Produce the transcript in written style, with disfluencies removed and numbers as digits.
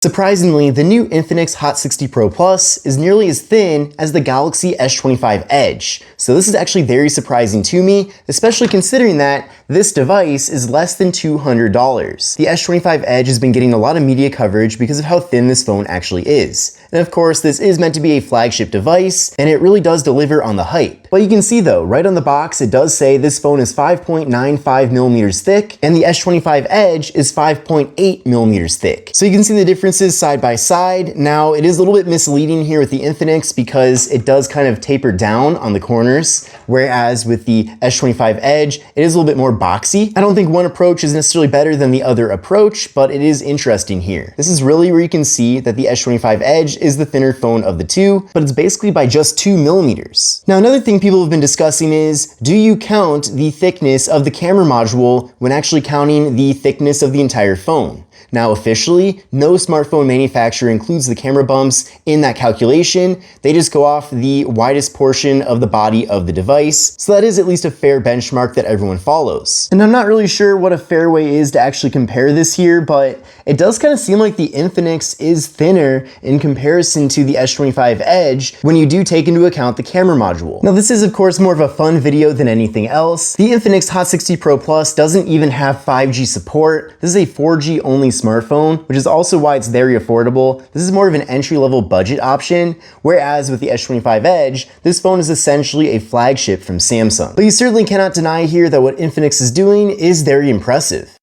Surprisingly, the new Infinix Hot60 Pro Plus is nearly as thin as the Galaxy S25 Edge. So this is actually very surprising to me, especially considering that this device is less than $200. The S25 Edge has been getting a lot of media coverage because of how thin this phone actually is. And of course, this is meant to be a flagship device, and it really does deliver on the hype. But you can see though, right on the box, it does say this phone is 5.95 millimeters thick, and the S25 Edge is 5.8 millimeters thick. So you can see the differences side by side. Now, it is a little bit misleading here with the Infinix because it does kind of taper down on the corners, whereas with the S25 Edge, it is a little bit more boxy. I don't think one approach is necessarily better than the other approach, but it is interesting here. This is really where you can see that the S25 Edge is the thinner phone of the two, but it's basically by just 2 millimeters. Now, another thing people have been discussing is, do you count the thickness of the camera module when actually counting the thickness of the entire phone? Now, officially, no smartphone manufacturer includes the camera bumps in that calculation. They just go off the widest portion of the body of the device. So that is at least a fair benchmark that everyone follows. And I'm not really sure what a fair way is to actually compare this here, but it does kind of seem like the Infinix is thinner in comparison to the S25 Edge when you do take into account the camera module. Now, this is of course more of a fun video than anything else. The Infinix Hot60 Pro Plus doesn't even have 5G support. This is a 4G only smartphone, which is also why it's very affordable. This is more of an entry-level budget option, whereas with the S25 Edge, this phone is essentially a flagship from Samsung. But you certainly cannot deny here that what Infinix is doing is very impressive.